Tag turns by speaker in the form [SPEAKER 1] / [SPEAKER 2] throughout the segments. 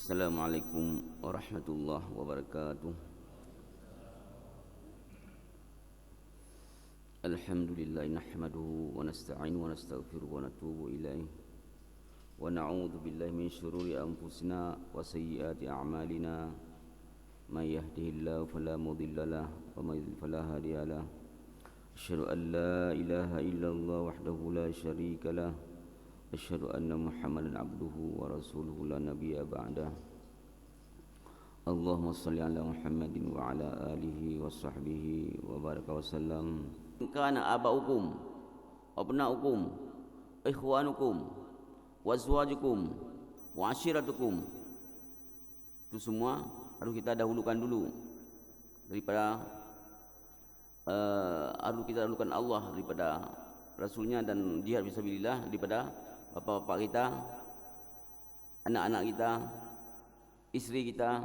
[SPEAKER 1] Assalamualaikum warahmatullahi wabarakatuh. Alhamdulillah nahmaduhu wa nasta'inuhu wa nastaghfiruhu wa natubu ilaih wa na'udzu billahi min syururi anfusina wa sayyiati a'malina may yahdihillahu fala mudilla lahu wa may yudlil fala hadiya lahu. Asyhadu an la ilaha illallah wahdahu la syarika lahu. Asyhadu anna Muhammadan abduhu wa rasuluhu la nabiyya ba'dah. Allahumma salli ala Muhammadin wa ala alihi wa sahbihi wa baraka wa sallam. Kana abaukum, abnaukum, ikhwanukum, wazwajukum, wa ashiratukum. Itu semua harus kita dahulukan dulu daripada harus kita dahulukan Allah daripada Rasulnya dan jihad fisabilillah daripada bapak-bapak kita, anak-anak kita, istri kita,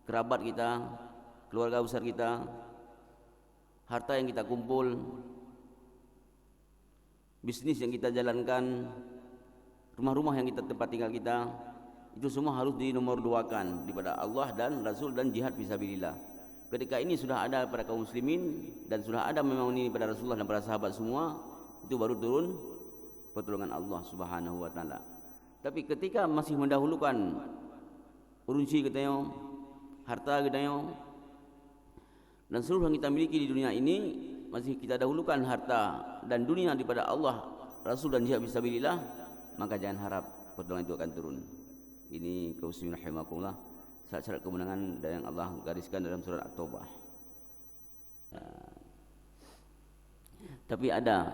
[SPEAKER 1] kerabat kita, keluarga besar kita, harta yang kita kumpul, bisnis yang kita jalankan, rumah-rumah yang kita tempat tinggal kita, itu semua harus dinomorduakan daripada Allah dan Rasul dan jihad fisabilillah. Ketika ini sudah ada pada kaum muslimin dan sudah ada memang ini pada Rasulullah dan para sahabat semua, itu baru turun pertolongan Allah Subhanahu wa taala. Tapi ketika masih mendahulukan urunsi katanya, harta katanya, dan seluruh yang kita miliki di dunia ini masih kita dahulukan harta dan dunia daripada Allah, Rasul dan jihad fisabilillah, maka jangan harap pertolongan itu akan turun. Ini kaum muslimin rahimakumullah, syarat kemenangan dan yang Allah gariskan dalam surat At-Taubah. Tapi ada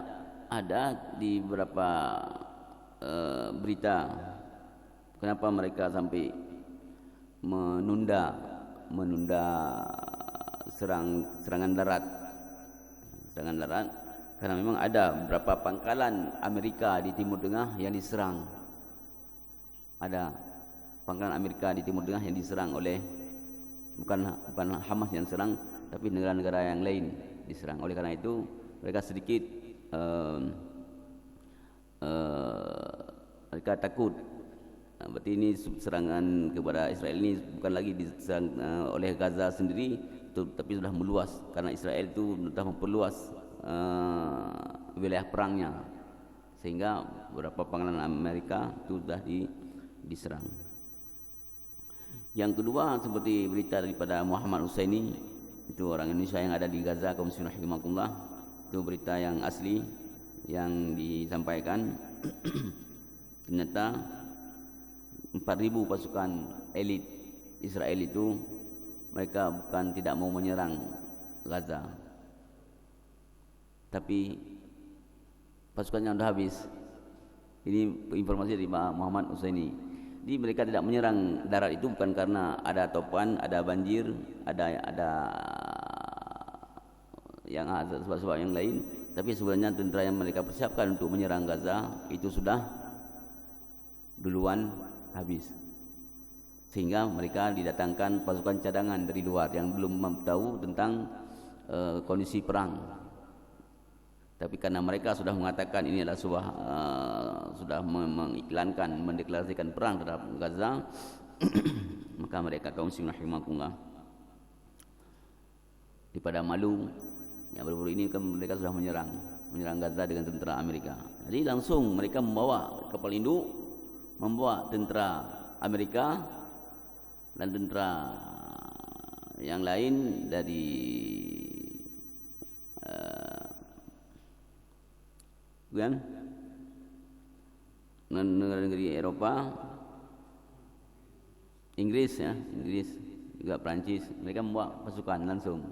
[SPEAKER 1] di beberapa berita kenapa mereka sampai menunda serangan darat karena memang ada beberapa pangkalan Amerika di Timur Tengah yang diserang. Ada pangkalan Amerika di Timur Tengah yang diserang oleh bukan Hamas yang serang, tapi negara-negara yang lain diserang. Oleh karena itu mereka sedikit mereka takut. Berarti ini serangan kepada Israel ini bukan lagi diserang oleh Gaza sendiri, tapi sudah meluas karena Israel itu sudah memperluas wilayah perangnya, sehingga beberapa pangkalan Amerika itu sudah diserang. Yang kedua, seperti berita daripada Muhammad Husaini, itu orang Indonesia yang ada di Gaza, kaum muslimin rahimakumullah, itu berita yang asli yang disampaikan. Ternyata 4.000 pasukan elit Israel itu mereka bukan tidak mau menyerang Gaza, tapi pasukannya sudah habis. Ini informasi dari Muhammad Husaini. Jadi mereka tidak menyerang darat itu bukan karena ada topan, ada banjir, ada yang ada sebab-sebab yang lain, tapi sebenarnya tentara yang mereka persiapkan untuk menyerang Gaza itu sudah duluan habis, sehingga mereka didatangkan pasukan cadangan dari luar yang belum tahu tentang kondisi perang. Tapi karena mereka sudah mengatakan ini adalah sebuah sudah mengiklankan, mendeklarasikan perang terhadap Gaza, maka mereka kaum muslimin rahimakumullah daripada malu yang baru-baru ini kan mereka sudah menyerang Gaza dengan tentara Amerika. Jadi langsung mereka membawa kapal induk, membawa tentara Amerika dan tentara yang lain dari negara-negara Eropa, Inggris juga Perancis. Mereka membawa pasukan langsung.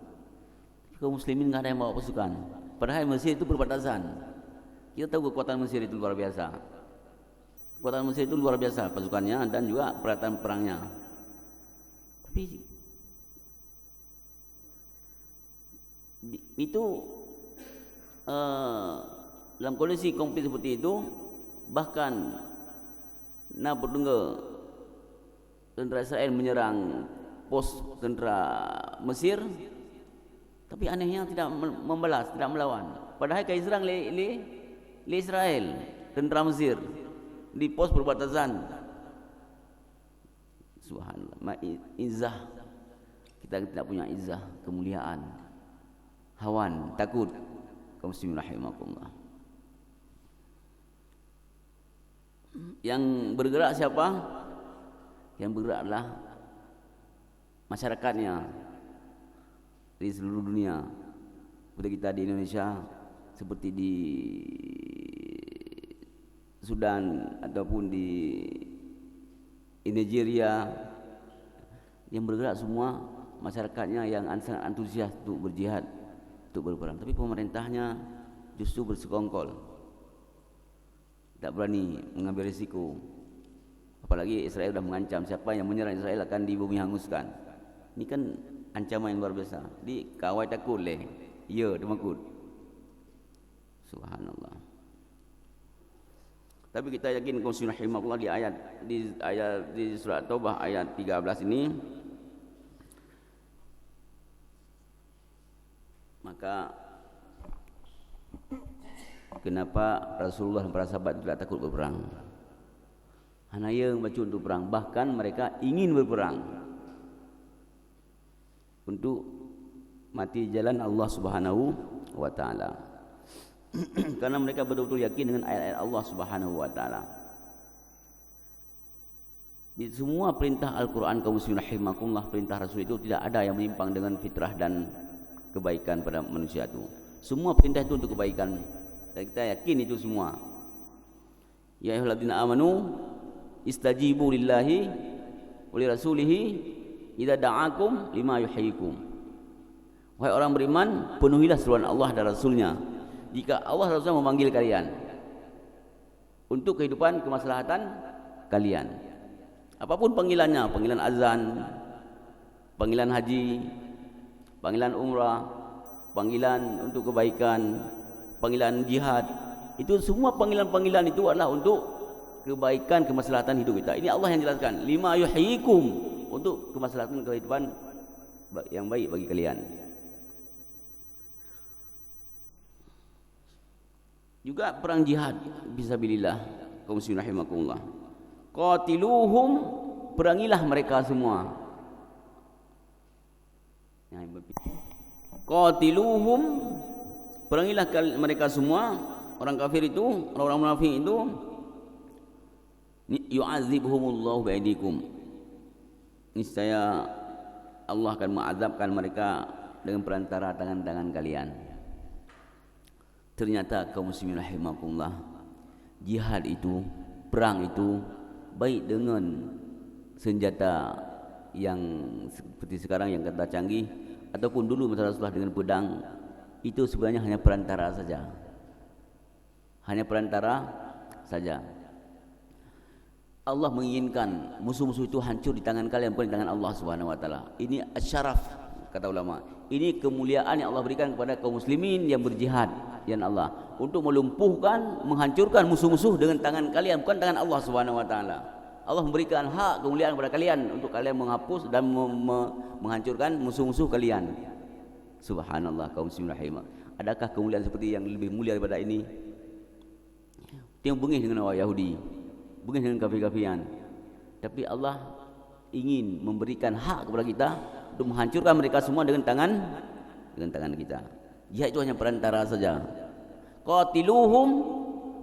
[SPEAKER 1] Kaum muslimin nggak ada yang bawa pasukan, padahal Mesir itu perbatasan. Kita tahu kekuatan Mesir itu luar biasa. Kekuatan Mesir itu luar biasa, pasukannya dan juga peralatan perangnya. Tapi itu dalam kondisi konflik seperti itu, bahkan tentara Israel menyerang pos tentara Mesir, tapi anehnya tidak membalas, tidak melawan. Padahal kaya serang le Israel, tentara Mesir di pos perbatasan Subhanallah. Izzah, kita tidak punya izzah, kemuliaan. Hawan, takut. Kaum muslimin rahimakumullah. Yang bergerak siapa? Yang bergerak adalah masyarakatnya di seluruh dunia. Seperti kita di Indonesia, seperti di Sudan ataupun di Nigeria, yang bergerak semua masyarakatnya yang sangat antusias untuk berjihad, untuk berperang. Tapi pemerintahnya justru bersekongkol, tak berani mengambil risiko. Apalagi Israel sudah mengancam siapa yang menyerang Israel akan dibumi hanguskan. Ini kan ancaman yang luar biasa. Di kawai takut leh. Ya, dia makut. Subhanallah. Tapi kita yakin kaum muslimin rahimahullah di surat Taubah ayat 13 ini, maka kenapa Rasulullah dan para sahabat tidak takut berperang? Hanya yang baca untuk perang, bahkan mereka ingin berperang untuk mati jalan Allah Subhanahu wa taala. Karena mereka betul-betul yakin dengan ayat-ayat Allah Subhanahu wa taala. Di semua perintah Al-Qur'an kaum muslimin rahimakumullah, perintah Rasul itu tidak ada yang menyimpang dengan fitrah dan kebaikan pada manusia itu. Semua perintah itu untuk kebaikan, dan kita yakin itu semua. Ya ayyuhalladzina amanu istajibu lillahi wa lirasulihi idza da'akum lima yuhyikum. Wahai orang beriman, penuhilah seruan Allah dan Rasulnya jika Allah dan Rasulnya memanggil kalian untuk kehidupan kemaslahatan kalian. Apapun panggilannya, panggilan azan, panggilan haji, panggilan umrah, panggilan untuk kebaikan, panggilan jihad, itu semua panggilan-panggilan itu adalah untuk kebaikan kemaslahatan hidup kita. Ini Allah yang jelaskan, lima yuhyikum, untuk kemaslahatan kehidupan yang baik bagi kalian. Juga perang jihad fisabilillah, kaum muslimin rahimakumullah. Qatiluhum, perangilah mereka semua. Qatiluhum, perangilah mereka semua, orang kafir itu, orang-orang munafik itu. Yu'adzibhumullahu bi'aidikum, niscaya Allah akan mengazabkan mereka dengan perantara tangan-tangan kalian. Ternyata kaum muslimin rahimakumullah, jihad itu, perang itu, baik dengan senjata yang seperti sekarang yang kata canggih, ataupun dulu masa Rasulullah dengan pedang, itu sebenarnya hanya perantara saja. Hanya perantara saja. Allah menginginkan musuh-musuh itu hancur di tangan kalian, bukan di tangan Allah Subhanahu wa taala. Ini asyaraf, kata ulama. Ini kemuliaan yang Allah berikan kepada kaum muslimin yang berjihad ya Allah, untuk melumpuhkan, menghancurkan musuh-musuh dengan tangan kalian, bukan tangan Allah Subhanahu wa taala. Allah memberikan hak kemuliaan kepada kalian untuk kalian menghapus dan menghancurkan musuh-musuh kalian. Subhanallah kaum muslimin rahimah. Adakah kemuliaan seperti yang lebih mulia daripada ini? Yang bengih dengan orang Yahudi, bengih dengan kafir-kafiran. Tapi Allah ingin memberikan hak kepada kita untuk menghancurkan mereka semua dengan tangan kita. Jihad itu hanya perantara saja. Qatiluhum,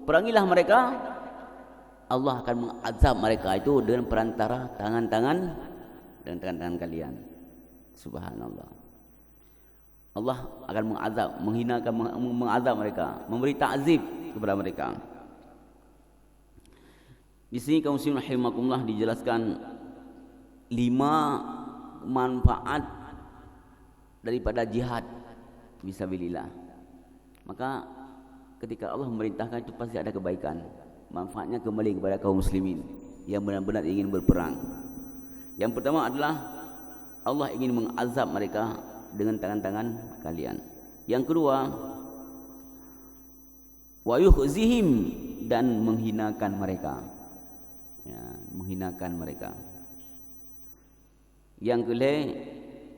[SPEAKER 1] perangilah mereka. Allah akan mengazab mereka itu dengan perantara tangan-tangan kalian. Subhanallah. Allah akan mengazab, menghinakan, mengazab mereka, memberi ta'zib kepada mereka. Di sini kaum muslimin rahimakumullah dijelaskan 5 manfaat daripada jihad fisabilillah. Maka ketika Allah memerintahkan itu pasti ada kebaikan. Manfaatnya kembali kepada kaum muslimin yang benar-benar ingin berperang. Yang pertama adalah Allah ingin mengazab mereka dengan tangan-tangan kalian. Yang kedua, wa yukhzihim, dan menghinakan mereka. Ya, menghinakan mereka. Yang kedua,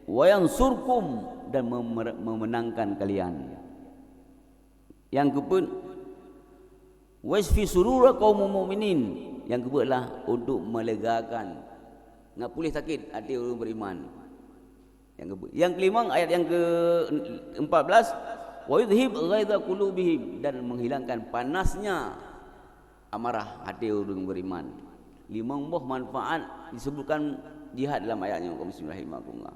[SPEAKER 1] wa yansurkum, dan memenangkan kalian. Yang keempat, wasfi surura kaum mukminin. Yang kedua adalah untuk melegakan Enggak boleh sakit hati orang beriman. Yang kelima ayat yang ke-14, wa yudhib ghaidha qulubihim, dan menghilangkan panasnya amarah hati orang beriman. 5 buah manfaat disebutkan jihad dalam ayatnya kaum muslimin rahimakumullah.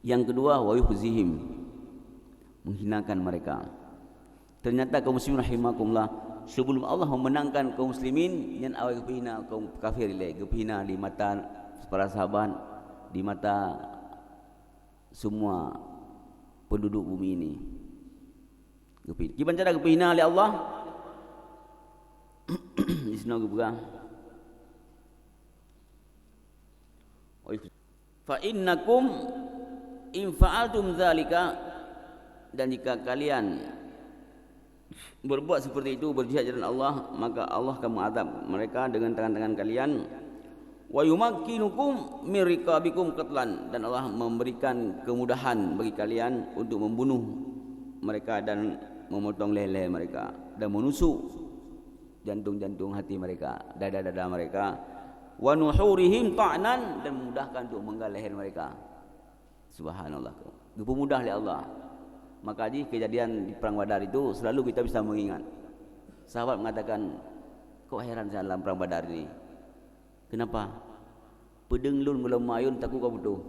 [SPEAKER 1] Yang kedua, wa yukhzihim, menghinakan mereka. Ternyata kaum muslimin rahimakumullah, sebelum Allah memenangkan kaum muslimin, yang awal kepihina kaum kafir ile, kepihina di mata para sahabat, di mata semua penduduk bumi ini. Gimana cara kepihina oleh Allah? Di sini aku pegang. Fa innakum in fa'altum dzalika, dan jika kalian berbuat seperti itu, berjihad jalan Allah, maka Allah akan mengadab mereka dengan tangan-tangan kalian. Wa yumakkinukum min riqabikum qatlan, dan Allah memberikan kemudahan bagi kalian untuk membunuh mereka dan memotong leher mereka dan menusuk jantung-jantung hati mereka, dada-dada mereka. Wa nuhurihim ta'nan, dan memudahkan untuk menggal leher mereka. Subhanallah, dipermudah oleh Allah. Maka di kejadian di perang Badar itu selalu kita bisa mengingat. Sahabat mengatakan, kok heran saya dalam perang Badar ini. Kenapa? Pedeng lun mula mayun takut kau butuh.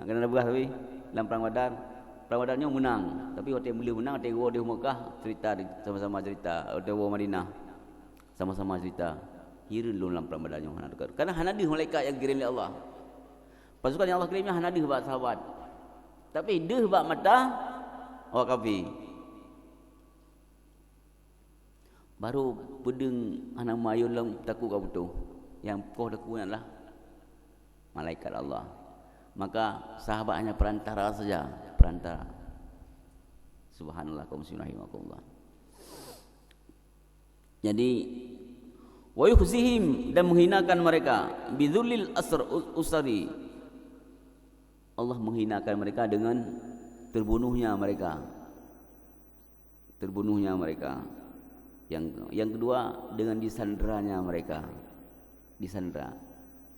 [SPEAKER 1] Kenapa begas tapi dalam perang Badar, perang Badarnya menang. Tapi waktu boleh menang, waktu di Mekah cerita sama-sama cerita, waktu Madinah sama-sama cerita. Kira lun dalam perang Badarnya hana dekat. Karena hana ada malaikat yang kirim oleh Allah. Pasukan yang Allah kirimnya hana ada bak sahabat. Tapi deh bak mata awak kafir. Baru pedeng anak mayun lang takut kau butuh. Yang kau takut adalah malaikat Allah. Maka sahabat hanya perantara saja, perantara. Subhanallah, kaum muslimin rahimakumullah. Jadi wa yukhzihim, dan menghinakan mereka bidzulil usari. Allah menghinakan mereka dengan terbunuhnya mereka. Terbunuhnya mereka. Yang kedua, dengan disandranya mereka. Disandra.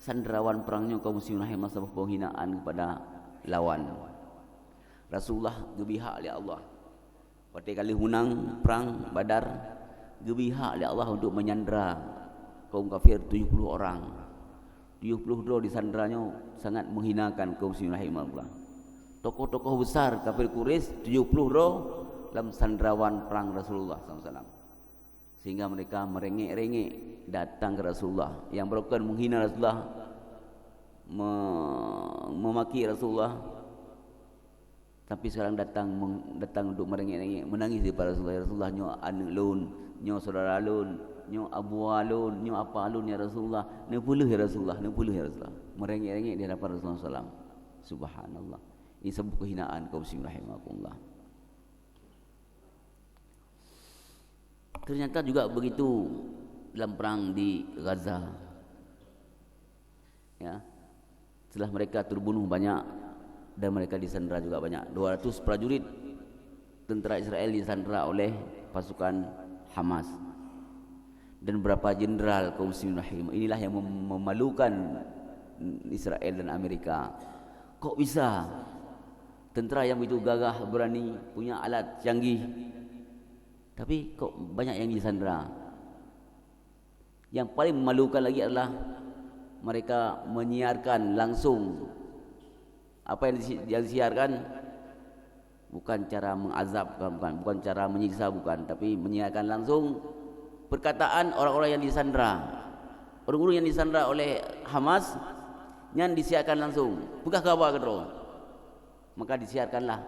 [SPEAKER 1] Sandrawan perangnya kaum muslimin rahimakumullah, sebab penghinaan kepada lawan. Rasulullah gebihak oleh Allah. Waktu kali menang perang Badar, gebihak oleh Allah untuk menyandra kaum kafir 70 orang. 72 disandranya sangat menghinakan kaum muslimin rahimakumullah. Tokoh-tokoh besar kafir Quraisy 70 dalam sandrawan perang Rasulullah SAW. Sehingga mereka merengek-rengek datang ke Rasulullah. Yang bukan menghina Rasulullah, memaki Rasulullah, tapi sekarang datang untuk merengek-rengek, menangis di depan Rasulullah. Ya Rasulullah, nyo anak lun, nyo saudara lun, nyo abu alun, nyo apa alun ya Rasulullah. Nepuluh ya Rasulullah, nepuluh ya Rasulullah. Merengek-rengek di hadapan Rasulullah SAW. Subhanallah. Ini sebuah kehinaan kaum muslimin rahimakumullah. Ternyata juga begitu dalam perang di Gaza. Ya. Setelah mereka terbunuh banyak dan mereka disandra juga banyak. 200 prajurit tentera Israel disandra oleh pasukan Hamas. Dan berapa jenderal kaum muslimin rahim. Inilah yang memalukan Israel dan Amerika. Kok bisa tentera yang begitu gagah, berani, punya alat canggih, tapi kok banyak yang disandra. Yang paling memalukan lagi adalah mereka menyiarkan langsung. Apa yang disiarkan bukan cara mengazab, bukan cara menyiksa, bukan, tapi menyiarkan langsung perkataan orang-orang yang disandra. Orang-orang yang disandra oleh Hamas yang disiarkan langsung. Bukan khabar kedua. Maka disiarkanlah,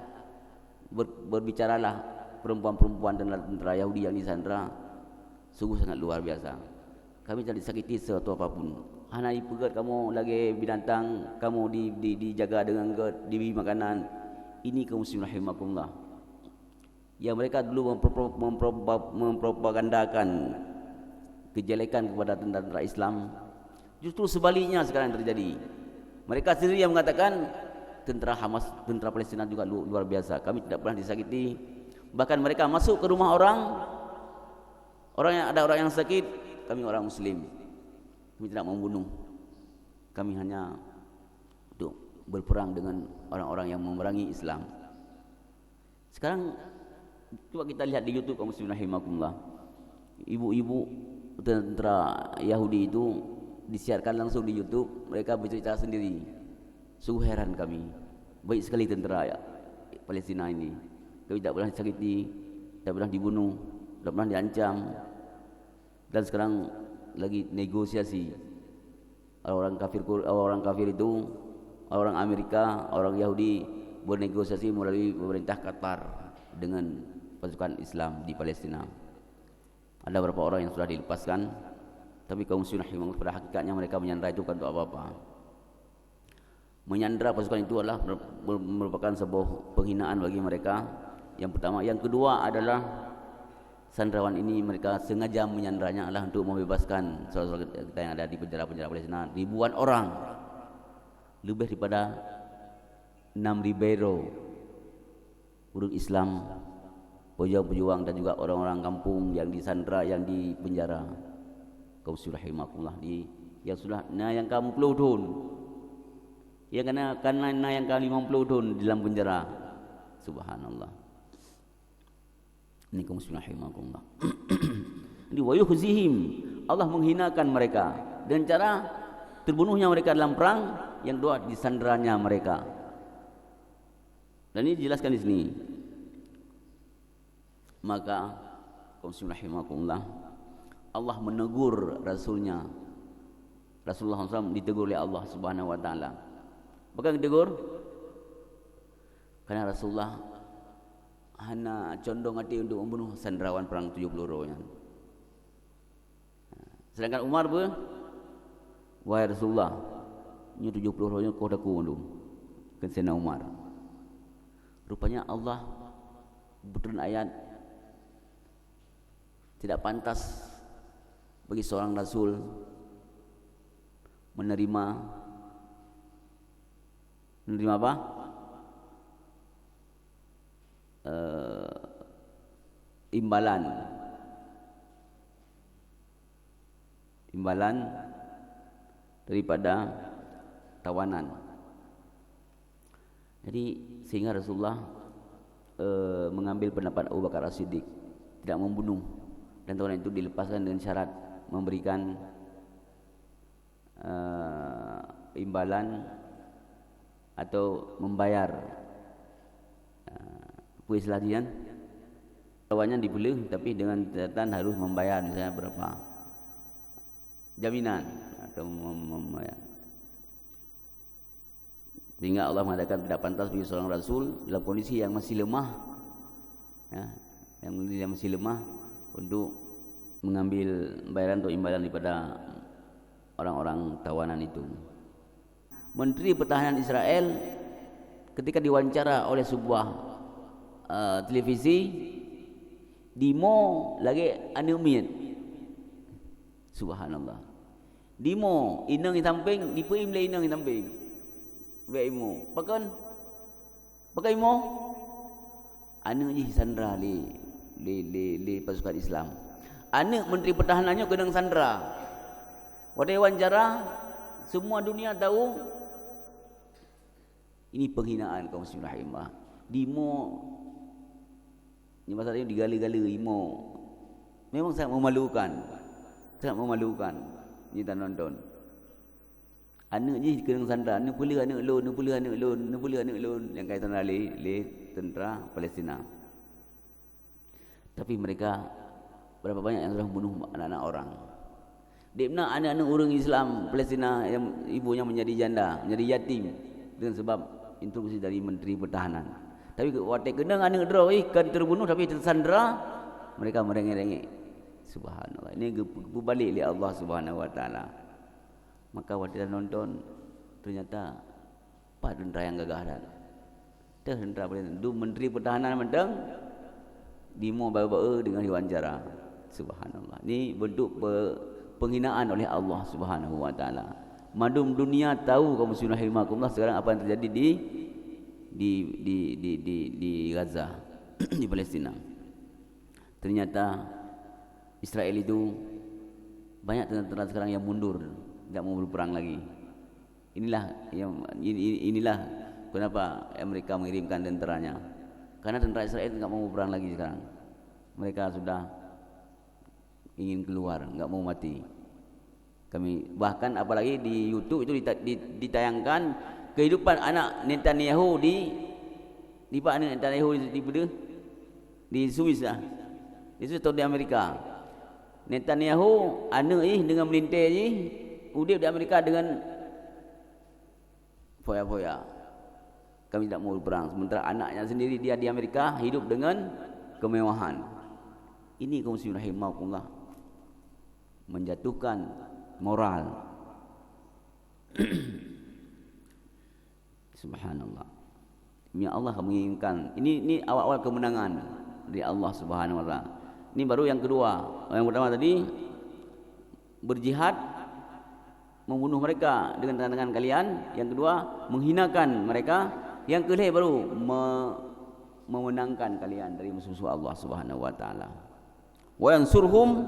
[SPEAKER 1] berbicaralah perempuan-perempuan dan tentera Yahudi yang disandra. Sungguh sangat luar biasa. Kami tidak disakiti sesuatu apapun. Hanya ipegat kamu lagi binatang, kamu dijaga dengan diberi makanan. Ini kaum muslimin rahimakumullah. Yang mereka dulu mempropagandakan kejelekan kepada tentara Islam, justru sebaliknya sekarang terjadi. Mereka sendiri yang mengatakan tentera Hamas, tentera Palestina juga luar biasa. Kami tidak pernah disakiti. Bahkan mereka masuk ke rumah orang yang ada orang yang sakit, kami orang Muslim. Kami tidak membunuh. Kami hanya untuk berperang dengan orang-orang yang memerangi Islam. Sekarang coba kita lihat di YouTube kaum muslimin rahimakumullah. Ibu-ibu tentara Yahudi itu disiarkan langsung di YouTube, mereka bercerita sendiri. Sungguh heran kami. Baik sekali tentara Palestina ini. Kami tak pernah disakiti, tak pernah dibunuh, tak pernah diancam. Dan sekarang lagi negosiasi. Orang kafir itu, orang Amerika, orang Yahudi bernegosiasi melalui pemerintah Qatar dengan pasukan Islam di Palestina. Ada beberapa orang yang sudah dilepaskan, tapi kaum muslimin rahimahumullah pada hakikatnya mereka menyandera itu bukan untuk apa-apa. Menyandera pasukan itu adalah merupakan sebuah penghinaan bagi mereka. Yang pertama, yang kedua adalah sandrawan ini mereka sengaja menyandranya adalah untuk membebaskan saudara-saudara kita yang ada di penjara-penjara Palestina. Ribuan orang, lebih daripada 6.000 buruh Islam, pejuang-pejuang dan juga orang-orang kampung yang disandra, yang di penjara. Kaum rahimakumullah yang sudah yang kamu peludun, yang karena yang kali 50 tahun di dalam penjara. Subhanallah. Ini kaum rahimakumullah. Di wayuhzihim, Allah menghinakan mereka dengan cara terbunuhnya mereka dalam perang, yang kedua disandranya mereka. Dan ini dijelaskan di sini. Maka kaum rahimakumullah, Allah menegur Rasulnya. Rasulullah SAW ditegur oleh Allah Subhanahu Wa Taala. Bukan ditegur karena Rasulullah hanya condong hati untuk membunuh sandrawan perang 70 orang. Sedangkan Umar pun, wahai Rasulullah, ini 70 orangnya kau dah kundu. Kan Sayyidina Umar. Rupanya Allah berturun ayat, tidak pantas bagi seorang Rasul menerima apa? Imbalan daripada tawanan. Jadi sehingga Rasulullah mengambil pendapat Abu Bakar As-Siddiq, tidak membunuh, dan tawanan itu dilepaskan dengan syarat memberikan imbalan atau membayar puisladian. Tawannya dibeli tapi dengan catatan harus membayar misalnya berapa jaminan atau membayar. Sehingga Allah mengatakan tidak pantas bagi seorang Rasul dalam kondisi yang masih lemah, ya, yang masih lemah untuk mengambil bayaran atau imbalan daripada orang-orang tawanan itu. Menteri Pertahanan Israel ketika diwawancara oleh sebuah televisi, dimo lagi anumian. Subhanallah. Dimo inang di samping, dipuim le inang di samping. Beimo. Pakai mo. Anu ji sandra li pasukan Islam. Anu Menteri Pertahanannya kedang sandra. Pada wawancara semua dunia tahu ini penghinaan kaum muslimin rahimah. Dimo ini masalahnya digali-gali imo. Memang sangat memalukan. Sangat memalukan. Kita nonton. Anak je kena sandra, ni pula anak lon, ni pula anak lon, ni pula anak lon yang kaitan le tentera Palestina. Tapi mereka berapa banyak yang sudah membunuh anak-anak orang. Dia benar anak-anak orang Islam Palestina yang ibunya menjadi janda, menjadi yatim dengan sebab instruksi dari Menteri Pertahanan. Tapi waktu kena anak draw kan terbunuh tapi tersandra, mereka merengek-rengek. Subhanallah. Ini berbalik oleh Allah Subhanahu Wa Taala. Maka waktu kita nonton ternyata Pak tentera yang gagah dan tentera Palestina. Du Menteri Pertahanan mentang dimo bawa dengan diwawancara. Subhanallah. Ini bentuk penghinaan oleh Allah Subhanahu Wa Taala. Madum dunia tahu kaum muslimin rahimakumullah sekarang apa yang terjadi di Gaza, di Palestina. Ternyata Israel itu banyak tentara sekarang yang mundur tidak mau berperang lagi. Inilah kenapa Amerika mengirimkan tenteranya. Karena tentera Israel tidak mau berperang lagi sekarang. Mereka sudah ingin keluar, tidak mau mati. Kami bahkan apalagi di YouTube itu ditayangkan kehidupan anak Netanyahu di mana Netanyahu di Swiss lah. Itu atau di Amerika. Netanyahu anak dengan melintir je udip di Amerika dengan foya-foya. Kami tidak mau berperang. Sementara anaknya sendiri dia di Amerika hidup dengan kemewahan. Ini kaum muslimin rahimakumullah, menjatuhkan moral. Subhanallah. Ya Allah menginginkan. Ini awal-awal kemenangan dari Allah Subhanahu wa taala. Ini baru yang kedua. Yang pertama tadi berjihad membunuh mereka dengan tangan kalian. Yang kedua menghinakan mereka. Yang kedua baru memenangkan kalian dari musuh-musuh Allah Subhanahu wa taala. Wa yansurhum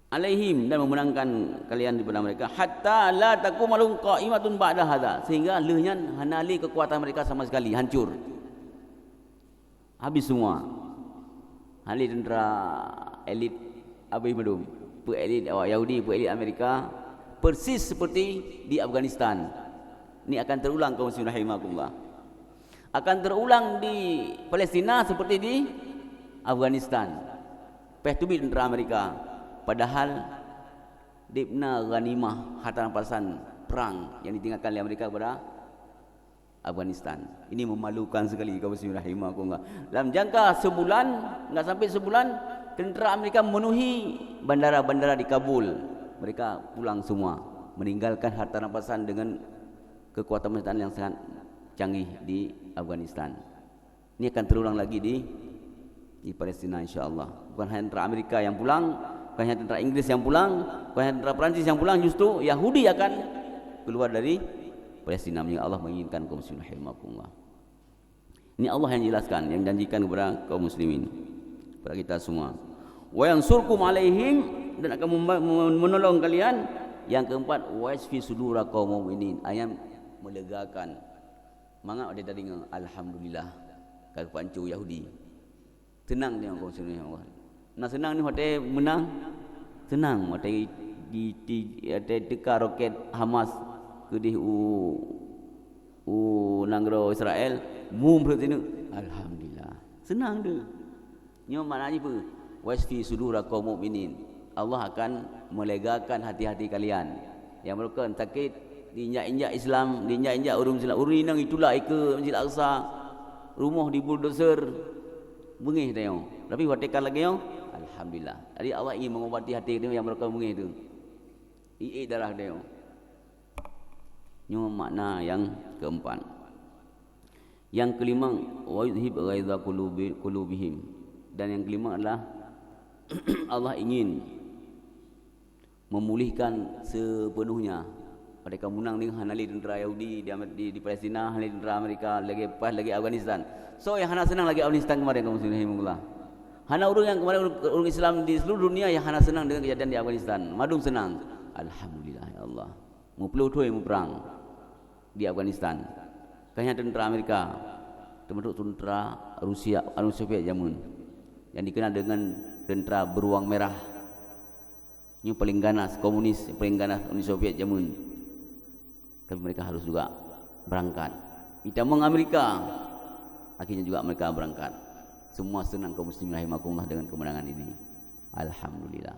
[SPEAKER 1] alaihim, dan memenangkan kalian daripada mereka hatta la takum alum qaimatun ba'da hadza, sehingga lehnyan hanali kekuatan mereka sama sekali hancur. Habis semua. Ahli tentera elit Abu Madum, elit Yahudi, elit Amerika, persis seperti di Afghanistan. Ini akan terulang kaum muslimin rahimakumullah. Akan terulang di Palestina seperti di Afghanistan. Pehtubi tentera Amerika. Padahal dibna ghanimah, harta rampasan perang yang ditinggalkan oleh Amerika kepada Afghanistan. Ini memalukan sekali kaum muslimin rahimakumullah. Dalam jangka sebulan, enggak sampai sebulan, tentera Amerika memenuhi bandara-bandara di Kabul. Mereka pulang semua, meninggalkan harta rampasan dengan kekuatan pemerintahan yang sangat canggih di Afghanistan. Ini akan terulang lagi di Palestina insya-Allah. Bukan hanya tentera Amerika yang pulang, bukan hanya tentera Inggris yang pulang, bukan hanya tentera Perancis yang pulang, justru Yahudi akan keluar dari Palestina. Allah menginginkan kaum muslimin rahimakumullah. Ini Allah yang jelaskan, yang janjikan kepada kaum muslimin, kepada kita semua. Wa yansurkum alaihim, dan akan menolong kalian. Yang keempat, wa yasfi sudura qaum mu'minin, ayat melegakan. Mangap dia tadi dengar alhamdulillah kalau pancu Yahudi. Tenang dia kaum muslimin. Nah senang ni hotel menang. Senang hotel di dekar roket Hamas ke di nanggro Israel mum bertinu. Alhamdulillah. Senang dia. Nyo maknanya apa? Wasfi sudura qaum mukminin. Allah akan melegakan hati-hati kalian yang merupakan sakit diinjak-injak Islam, diinjak-injak urung Islam. Urung nang itulah ke Masjid Al-Aqsa. Rumah di bulldozer. Bengih tengok. Tapi watekan lagi yo. Alhamdulillah. Jadi Allah ingin mengobati hati dia yang merupakan bengih itu. Iik darah dia. Ini makna yang keempat. Yang kelima, wa yudhib ghaidha qulubihim. Dan yang kelima adalah Allah ingin memulihkan sepenuhnya. Mereka menang dengan hanali tentera Yahudi di Palestina, hanali tentera Amerika, lagi Afghanistan. So yang hana senang lagi Afghanistan kemarin kaum muslimin rahimahullah. Hana orang yang kemarin orang Islam di seluruh dunia yang hana senang dengan kejadian di Afghanistan. Madung senang. Alhamdulillah ya Allah. Mu pelutoi mu perang di Afghanistan. Kayaknya tentera Amerika, termasuk tentera Rusia, Uni Soviet zaman yang dikenal dengan tentera beruang merah. Ini paling ganas komunis, paling ganas Uni Soviet zaman. Tapi mereka harus juga berangkat. Ditambang Amerika, akhirnya juga mereka berangkat. Semua senang kaum muslimin rahimakumullah dengan kemenangan ini. Alhamdulillah.